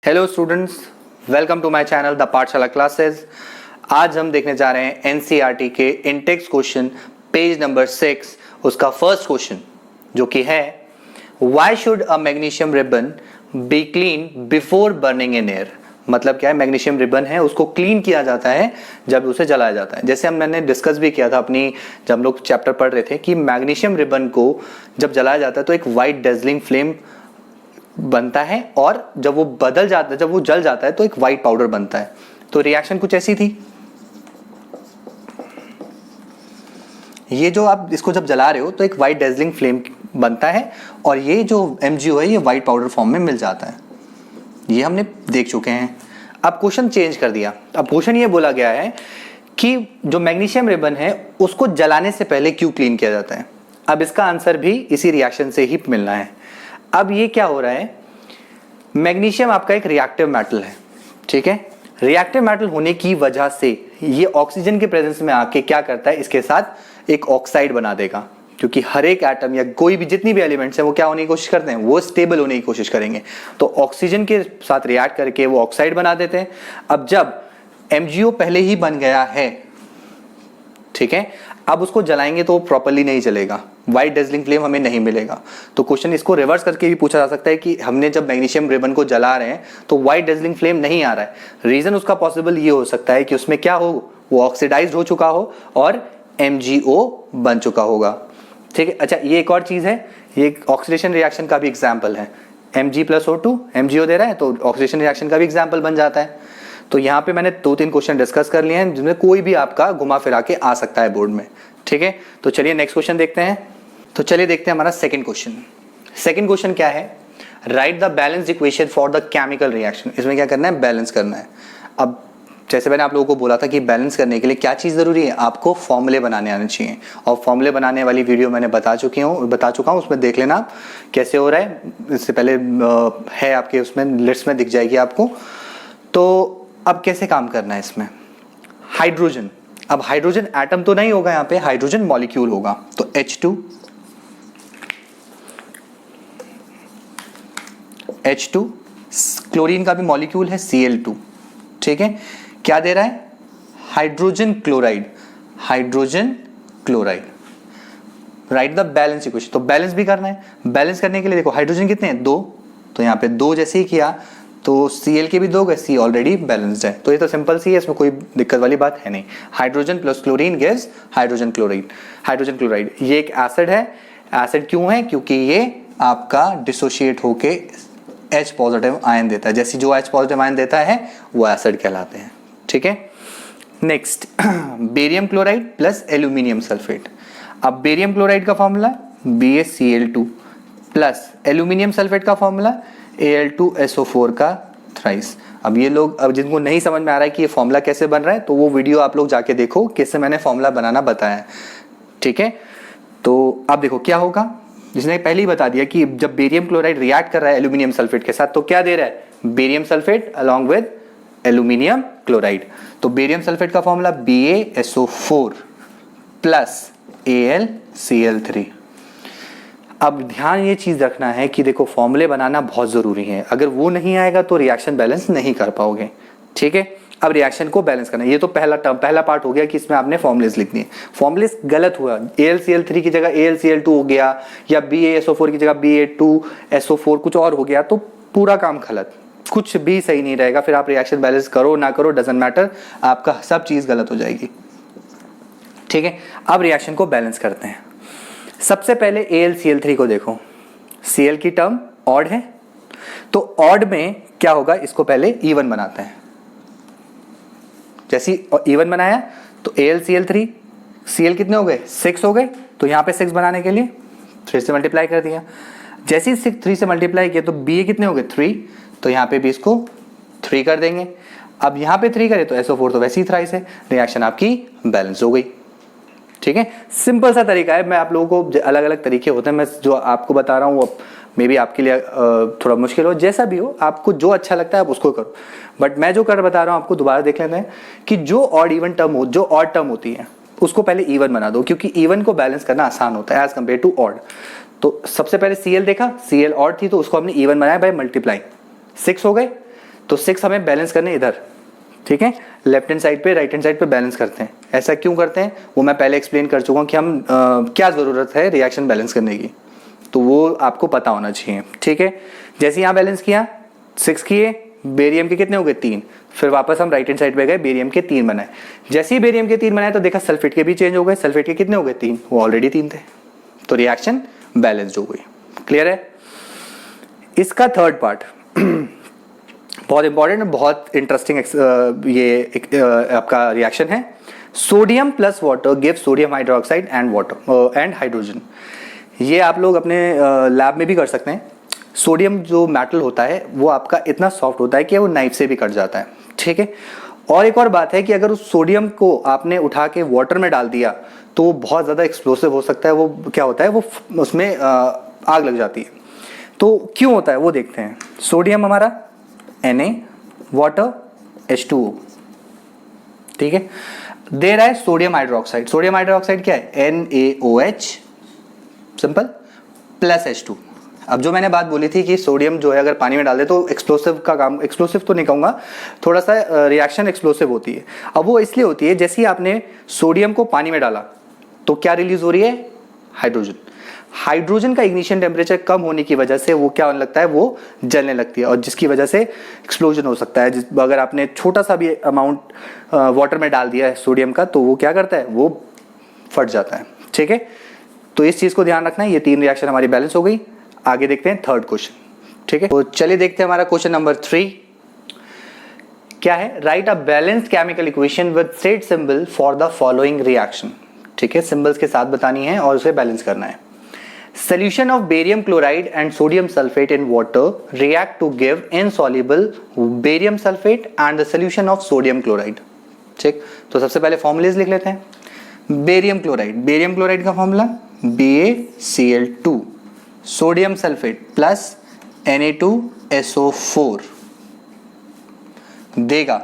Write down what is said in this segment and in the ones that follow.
Hello students, welcome to my channel the Pathshala classes. आज हम देखने जा रहे हैं एनसीईआरटी के इंटेक्स क्वेश्चन पेज नंबर 6, उसका फर्स्ट क्वेश्चन जो कि है why should a magnesium ribbon be clean before burning in air. मतलब क्या है, मैग्नीशियम रिबन है उसको क्लीन किया जाता है जब उसे जलाया जाता है। जैसे मैंने डिस्कस भी किया था अपनी, जब हम लोग चैप्टर पढ़ रहे थे कि मैग्नीशियम रिबन को जब जलाया जाता है तो एक वाइट डेजलिंग फ्लेम बनता है और जब वो बदल जाता है, जब वो जल जाता है तो एक वाइट पाउडर बनता है। तो रिएक्शन कुछ ऐसी थी। ये जो आप इसको जब जला रहे हो तो एक वाइट डेजलिंग फ्लेम बनता है और ये जो MgO है ये वाइट पाउडर फॉर्म में मिल जाता है। ये हमने देख चुके हैं। अब क्वेश्चन चेंज कर दिया। अब क्वेश्चन ये बोला गया है कि जो मैग्नीशियम रिबन है उसको जलाने से पहले क्यों क्लीन किया जाता है। अब इसका आंसर भी इसी रिएक्शन से ही मिलना है। अब ये क्या हो रहा है, मैग्नीशियम आपका एक रिएक्टिव मेटल है, ठीक है। रिएक्टिव मेटल होने की वजह से ये ऑक्सीजन के प्रेजेंस में आके क्या करता है, इसके साथ एक ऑक्साइड बना देगा। क्योंकि हर एक एटम या कोई भी जितनी भी एलिमेंट्स हैं वो क्या होने की कोशिश करते हैं, वो स्टेबल होने की कोशिश करेंगे। तो ऑक्सीजन के साथ रिएक्ट करके वो ऑक्साइड बना देते हैं। अब जब MgO पहले ही बन गया है, ठीक है, अब उसको जलाएंगे तो वो प्रॉपर्ली नहीं जलेगा, वाइट डेजलिंग फ्लेम हमें नहीं मिलेगा। तो क्वेश्चन इसको रिवर्स करके भी पूछा जा सकता है कि हमने जब मैग्नीशियम रिबन को जला रहे हैं तो वाइट डेजलिंग फ्लेम नहीं आ रहा है। रीजन उसका पॉसिबल ये हो सकता है कि उसमें क्या हो, वो ऑक्सीडाइज्ड हो चुका हो और MgO बन चुका होगा, ठीक है। अच्छा, ये एक और चीज है, ये ऑक्सीडेशन रिएक्शन का भी एग्जाम्पल है। Mg+O2 MgO दे रहा है तो ऑक्सीडेशन रिएक्शन का भी एग्जाम्पल बन जाता है। तो यहाँ पे मैंने 2-3 क्वेश्चन डिस्कस कर लिए हैं जिनमें कोई भी आपका घुमा फिरा के आ सकता है बोर्ड में, ठीक है। तो चलिए नेक्स्ट क्वेश्चन देखते हैं। तो चलिए देखते हैं हमारा सेकंड क्वेश्चन। सेकंड क्वेश्चन क्या है, right the balance equation for the chemical reaction. इसमें क्या करना है, बैलेंस करना है। अब जैसे मैंने आप लोगों को बोला था कि बैलेंस करने के लिए क्या चीज़ जरूरी है, आपको फॉर्मूले बनाने आने चाहिए। और फॉर्मूले बनाने वाली वीडियो मैंने बता चुका हूँ, उसमें देख लेना आप कैसे हो रहा है। इससे पहले है आपके उसमें लिस्ट में दिख जाएगी आपको। तो अब कैसे काम करना है इसमें, हाइड्रोजन। अब हाइड्रोजन एटम तो नहीं होगा, यहाँ पे हाइड्रोजन मॉलिक्यूल होगा। तो H2 क्लोरीन का भी मॉलिक्यूल है Cl2, ठीक है। क्या दे रहा है, hydrogen chloride. Right the balance equation. तो बैलेंस भी करना है। बैलेंस करने के लिए देखो हाइड्रोजन कितने हैं, 2। तो यहाँ पे 2 जैसे ही किया तो Cl के भी 2 गए, C ऑलरेडी बैलेंस्ड है। तो ये तो सिंपल सी है, इसमें कोई दिक्कत वाली बात है नहीं। Hydrogen plus chlorine gives hydrogen chloride. ये एक एसिड है। एसिड क्यों है, क्योंकि ये आपका डिसोशिएट होके H पॉजिटिव आयन देता है। जैसे जो H पॉजिटिव आयन देता है वो एसिड कहलाते हैं, ठीक है। Next barium chloride plus aluminium sulphate. अब बेरियम क्लोराइड का formula BaCl2 plus aluminium sulphate का फॉर्मूला Al2SO4 का थ्राइस। अब ये लोग, अब जिनको नहीं समझ में आ रहा है कि ये फॉर्मूला कैसे बन रहा है, तो वो वीडियो आप लोग जाके देखो कैसे मैंने फॉर्मूला बनाना बताया, ठीक है। तो अब देखो क्या होगा, जिसने पहले ही बता दिया कि जब बेरियम क्लोराइड रिएक्ट कर रहा है एल्यूमिनियम सल्फेट के साथ तो क्या दे रहा है, barium sulphate along with aluminium chloride. तो बेरियम सल्फेट का फॉर्मूला BaSO4 प्लस AlCl3। अब ध्यान ये चीज रखना है कि देखो फॉर्मूले बनाना बहुत जरूरी है। अगर वो नहीं आएगा तो रिएक्शन बैलेंस नहीं कर पाओगे, ठीक है। अब रिएक्शन को बैलेंस करना, ये तो पहला पार्ट हो गया कि इसमें आपने फॉर्मुलेस लिखनी है। फॉर्मुलेस गलत हुआ, AlCl3 की जगह AlCl2 हो गया या BaSO4 की जगह Ba2SO4 कुछ और हो गया तो पूरा काम गलत, कुछ भी सही नहीं रहेगा। फिर आप रिएक्शन बैलेंस करो ना करो डजंट मैटर, आपका सब चीज गलत हो जाएगी, ठीक है। अब रिएक्शन को बैलेंस करते हैं। सबसे पहले AlCl3 को देखो, Cl की टर्म ऑड है तो ऑड में क्या होगा, इसको पहले इवन बनाते हैं। जैसे इवन बनाया तो AlCl3 Cl कितने हो गए, 6 हो गए। तो यहाँ पे 6 बनाने के लिए 3 से मल्टीप्लाई कर दिया। जैसे ही 3 से मल्टीप्लाई किया तो Ba कितने हो गए, 3। तो यहाँ पे भी इसको 3 कर देंगे। अब यहाँ पे 3 करें तो SO4 तो वैसे ही थ्राइस है, रिएक्शन आपकी बैलेंस हो गई, ठीक है। सिंपल सा तरीका है। मैं आप लोगों को अलग अलग तरीके होते हैं, मैं जो आपको बता रहा हूँ वो मे बी आपके लिए थोड़ा मुश्किल हो, जैसा भी हो आपको जो अच्छा लगता है आप उसको करो। बट मैं जो कर बता रहा हूँ आपको दोबारा देख लेते हैं कि जो ऑड इवन टर्म हो, जो ऑड टर्म होती है उसको पहले इवन बना दो, क्योंकि इवन को बैलेंस करना आसान होता है एज कम्पेयर टू ऑड। तो सबसे पहले Cl देखा, Cl ऑड थी तो उसको हमने इवन बनाया बाय मल्टीप्लाई, 6 हो गए। तो 6 हमें बैलेंस करने इधर, ठीक है, लेफ्ट हैंड साइड पे राइट हैंड साइड पे बैलेंस करते हैं। ऐसा क्यों करते हैं वो मैं पहले एक्सप्लेन कर चुका हूँ कि हम क्या ज़रूरत है रिएक्शन बैलेंस करने की, तो वो आपको पता होना चाहिए, ठीक है। जैसे यहाँ बैलेंस किया 6 किए, बेरियम के कितने हो गए 3, फिर वापस हम राइट हैंड साइड पे गए, बेरियम के 3 बनाए। जैसे ही बेरियम के 3 बनाए तो देखा सल्फेट के भी चेंज हो गए, सल्फेट के कितने हो गए 3, वो ऑलरेडी 3 थे, तो रिएक्शन बैलेंस्ड हो गई। क्लियर है। इसका थर्ड पार्ट बहुत इंपॉर्टेंट, बहुत इंटरेस्टिंग आपका रिएक्शन है। Sodium plus water give sodium hydroxide and water and hydrogen. ये आप लोग अपने लैब में भी कर सकते हैं। सोडियम जो मेटल होता है वो आपका इतना सॉफ्ट होता है कि वो नाइफ से भी कट जाता है, ठीक है। और एक और बात है कि अगर उस सोडियम को आपने उठा के वाटर में डाल दिया तो वो बहुत ज़्यादा एक्सप्लोसिव हो सकता है, वो क्या होता है वो उसमें आग लग जाती है। तो क्यों होता है वो देखते हैं। सोडियम हमारा Na, वाटर H2O, ठीक है। दे रहा है सोडियम हाइड्रोक्साइड, सोडियम हाइड्रोक्साइड क्या है NaOH सिंपल प्लस H2। अब जो मैंने बात बोली थी कि सोडियम जो है अगर पानी में डाल दे तो एक्सप्लोसिव का काम, एक्सप्लोसिव तो नहीं कहूँगा, थोड़ा सा रिएक्शन एक्सप्लोसिव होती है। अब वो इसलिए होती है जैसे ही आपने सोडियम को पानी में डाला तो क्या रिलीज हो रही है हाइड्रोजन। हाइड्रोजन का इग्निशन टेम्परेचर कम होने की वजह से वो क्या होने लगता है, वो जलने लगती है और जिसकी वजह से एक्सप्लोजन हो सकता है। अगर आपने छोटा सा भी अमाउंट वाटर में डाल दिया है सोडियम का तो वो क्या करता है, वो फट जाता है, ठीक है। तो इस चीज को ध्यान रखना है। ये 3 रिएक्शन हमारी बैलेंस हो गई। आगे देखते हैं थर्ड क्वेश्चन, ठीक है। तो चलिए देखते हैं हमारा क्वेश्चन नंबर 3 क्या है। Right a balanced chemical equation with state symbol for the following reaction, ठीक है। सिंबल्स के साथ बतानी है और उसे बैलेंस करना है। Solution of barium chloride and sodium sulfate in water react to give insoluble barium sulfate and the solution of sodium chloride, ठीक। तो सबसे पहले फॉर्मूलेज लिख लेते हैं। बेरियम क्लोराइड का formula BaCl2, sodium sulphate plus Na2SO4 देगा।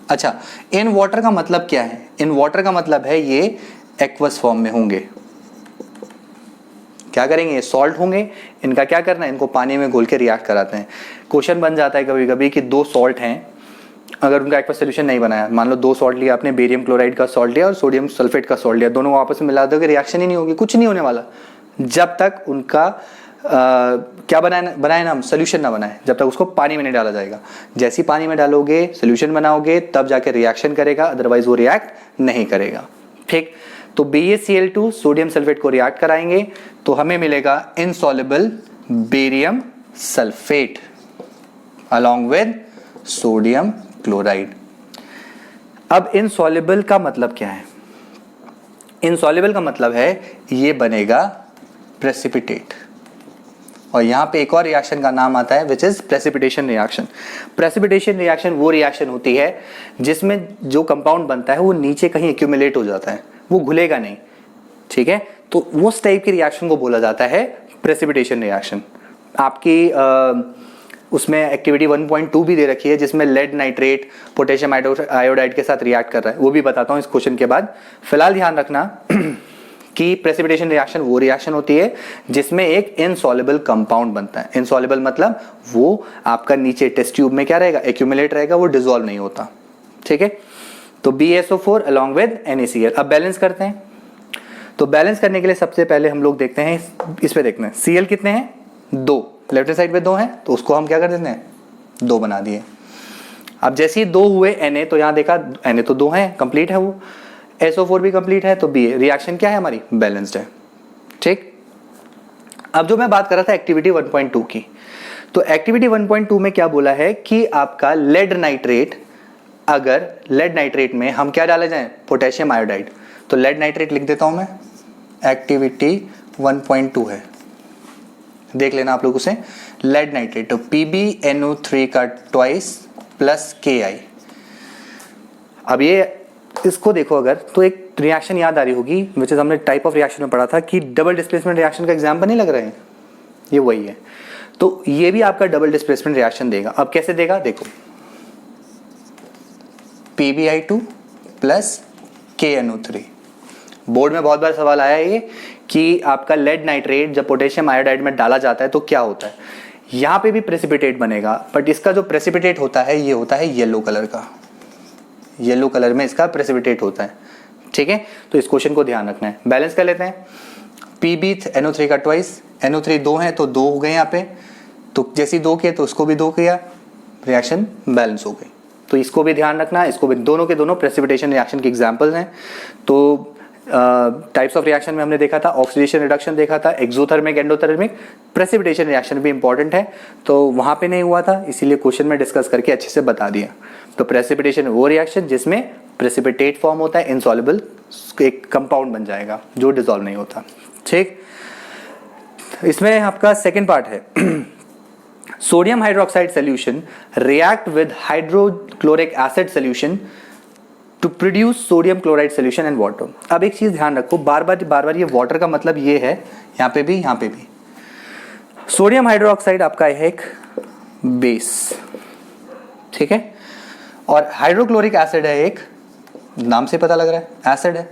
अच्छा, इन वाटर का मतलब क्या है, इन वाटर का मतलब है ये एक्वस फॉर्म में होंगे। क्या करेंगे, ये सॉल्ट होंगे, इनका क्या करना है, इनको पानी में घोल के रिएक्ट कराते हैं। क्वेश्चन बन जाता है कभी कभी कि 2 सॉल्ट हैं, अगर उनका एक्वस सोल्यूशन नहीं बनाया, मान लो 2 सॉल्ट लिया आपने, बेरियम क्लोराइड का सॉल्ट लिया और सोडियम सल्फेट का सॉल्ट लिया, दोनों आपस में मिला दोगे रिएक्शन ही नहीं होगी, कुछ नहीं होने वाला जब तक उनका क्या बनाए ना हम सोल्यूशन ना बनाए, जब तक उसको पानी में नहीं डाला जाएगा। जैसे ही पानी में डालोगे सोल्यूशन बनाओगे तब जाके रिएक्शन करेगा, अदरवाइज वो रिएक्ट नहीं करेगा, ठीक। तो BaCl2 सोडियम सल्फेट को रिएक्ट कराएंगे तो हमें मिलेगा insoluble barium sulphate along with sodium chloride. अब इनसॉल्युबल का मतलब क्या है, इनसॉल्युबल का मतलब है ये बनेगा प्रेसिपिटेट। और यहां पे एक और रिएक्शन का नाम आता है which is precipitation reaction. Precipitation reaction वो रिएक्शन होती है जिसमें जो कंपाउंड बनता है वो नीचे कहीं एक्यूमुलेट हो जाता है, वो घुलेगा नहीं, ठीक है। तो उस टाइप की रिएक्शन को बोला जाता है प्रेसिपिटेशन रिएक्शन। आपकी उसमें एक्टिविटी 1.2 भी दे रखी है जिसमें लेड नाइट्रेट पोटेशियम आयोडाइड के साथ रिएक्ट कर रहा है, वो भी बताता हूं इस क्वेश्चन के बाद। फिलहाल ध्यान रखना कि प्रेसिपिटेशन रिएक्शन वो रिएक्शन होती है जिसमें एक इनसॉल्युबल कंपाउंड बनता है। इनसॉल्युबल मतलब वो आपका नीचे टेस्ट ट्यूब में क्या रहेगा, एक्यूमुलेट रहेगा, वो डिसॉल्व नहीं होता, ठीक है। तो BaSO4 अलॉन्ग विद NaCl। अब बैलेंस करते हैं। तो बैलेंस करने के लिए सबसे पहले हम लोग देखते हैं इस पे देखते हैं Cl कितने हैं, 2, लेफ्ट हैंड साइड पे 2 हैं तो उसको हम क्या कर देते हैं 2 बना दिए। अब जैसे ही 2 हुए Na, तो यहां देखा Na तो 2 हैं, कंप्लीट है वो, SO4 भी कंप्लीट है, तो Ba रिएक्शन क्या है हमारी, बैलेंस्ड है, ठीक। अब जो मैं बात कर रहा था एक्टिविटी 1.2 की, तो एक्टिविटी 1.2 में क्या बोला है कि आपका लेड नाइट्रेट, अगर लेड नाइट्रेट में हम क्या डाले जाएं, पोटेशियम आयोडाइड, तो लेड नाइट्रेट लिख देता हूं मैं, एक्टिविटी 1.2 है, देख लेना आप लोग उसे। लेड नाइट्रेट तो PbNO3 का ट्वाइस प्लस Ki। अब ये इसको देखो अगर, तो एक रिएक्शन याद आ रही होगी विच इज हमने टाइप ऑफ रिएक्शन में पढ़ा था कि डबल डिस्प्लेसमेंट रिएक्शन का एग्जाम्पल नहीं लग रहे हैं, ये वही है। तो ये भी आपका डबल डिस्प्लेसमेंट रिएक्शन देगा। अब कैसे देगा देखो, PbI2 प्लस KNO3। बोर्ड में बहुत बार सवाल आया है ये कि आपका लेड नाइट्रेट जब पोटेशियम आयोडाइड में डाला जाता है तो क्या होता है। यहाँ पे भी प्रेसिपिटेट बनेगा, बट इसका जो प्रेसिपिटेट होता है ये होता है येलो कलर का, येलो कलर में इसका प्रेसिपिटेट होता है, ठीक है। तो इस क्वेश्चन को ध्यान रखना है। बैलेंस कर लेते हैं, पीबी NO3 का ट्वाइस, NO3 2 है तो 2 हो गए यहाँ पे, तो जैसे 2 किए तो उसको भी 2 किया, रिएक्शन बैलेंस हो गई। तो इसको भी ध्यान रखना, इसको भी, दोनों के दोनों प्रेसिपिटेशन रिएक्शन के एग्जांपल्स हैं। तो टाइप्स ऑफ रिएक्शन में हमने देखा था, ऑक्सीडेशन रिडक्शन देखा था, एक्सोथर्मिक एंडोथर्मिक, प्रेसिपिटेशन रिएक्शन भी इंपॉर्टेंट है, तो वहाँ पे नहीं हुआ था, इसीलिए क्वेश्चन में डिस्कस करके अच्छे से बता दिया। तो प्रेसिपिटेशन वो रिएक्शन जिसमें प्रेसिपिटेट फॉर्म होता है, इनसॉल्युबल एक कंपाउंड बन जाएगा जो डिसॉल्व नहीं होता, ठीक। इसमें आपका सेकेंड पार्ट है, sodium hydroxide solution react with hydrochloric acid solution to produce sodium chloride solution and water. अब एक चीज ध्यान रखो, बार बार ये वाटर का मतलब ये है, यहाँ पे भी यहाँ पे भी। सोडियम हाइड्रोक्साइड आपका है एक बेस, ठीक है, और हाइड्रोक्लोरिक एसिड है एक, नाम से पता लग रहा है एसिड है,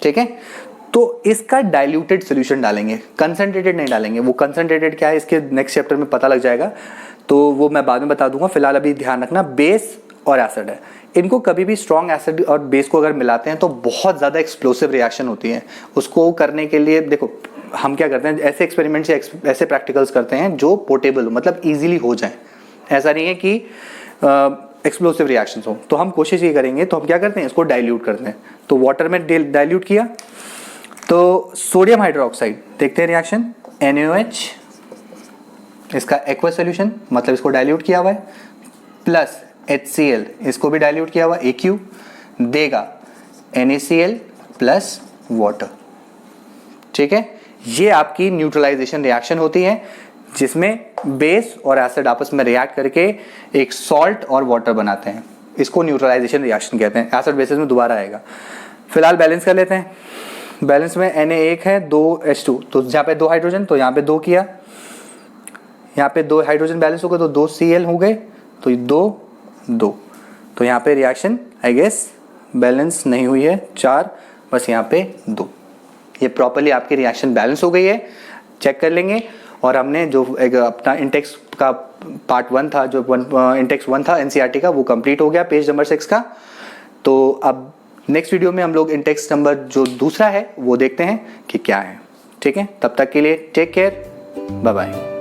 ठीक है। तो इसका डाइल्यूटेड सॉल्यूशन डालेंगे, कंसंट्रेटेड नहीं डालेंगे। वो कंसंट्रेटेड क्या है इसके नेक्स्ट चैप्टर में पता लग जाएगा, तो वो मैं बाद में बता दूंगा। फिलहाल अभी ध्यान रखना बेस और एसिड है, इनको कभी भी स्ट्रॉन्ग एसिड और बेस को अगर मिलाते हैं तो बहुत ज़्यादा एक्सप्लोसिव रिएक्शन होती है। उसको करने के लिए देखो हम क्या करते हैं, ऐसे एक्सपेरिमेंट्स या ऐसे प्रैक्टिकल्स करते हैं जो पोर्टेबल, मतलब ईजिली हो जाए। ऐसा नहीं है कि एक्सप्लोसिव रिएक्शंस हो, तो हम कोशिश ये करेंगे, तो हम क्या करते हैं, इसको डाइल्यूट करते हैं। तो वाटर में डाइल्यूट किया, तो सोडियम हाइड्रोक्साइड देखते हैं रिएक्शन, NaOH, इसका एक्वस सॉल्यूशन, मतलब इसको डाइल्यूट किया हुआ है, प्लस HCl, इसको भी डाइल्यूट किया हुआ AQ, देगा NaCl प्लस वाटर, ठीक है। ये आपकी न्यूट्रलाइजेशन रिएक्शन होती है, जिसमें बेस और एसिड आपस में रिएक्ट करके एक सॉल्ट और वाटर बनाते हैं। इसको न्यूट्रलाइजेशन रिएक्शन कहते हैं। एसिड बेसिस में दोबारा आएगा। फिलहाल बैलेंस कर लेते हैं। बैलेंस में Na1 है, 2H2, तो जहाँ पे 2 हाइड्रोजन, तो यहाँ पे 2 किया, यहाँ पे 2 हाइड्रोजन बैलेंस हो गए तो 2 Cl हो गए, तो 2 तो यहाँ पे रिएक्शन आई गेस बैलेंस नहीं हुई है, 4, बस यहाँ पे 2। ये प्रॉपर्ली आपकी रिएक्शन बैलेंस हो गई है, चेक कर लेंगे। और हमने जो एक अपना इंटेक्स का पार्ट 1 था, जो इंटेक्स 1 था NCERT का, वो कंप्लीट हो गया पेज नंबर 6 का। तो अब नेक्स्ट वीडियो में हम लोग इंटेक्स नंबर जो दूसरा है वो देखते हैं कि क्या है, ठीक है। तब तक के लिए टेक केयर, बाय बाय।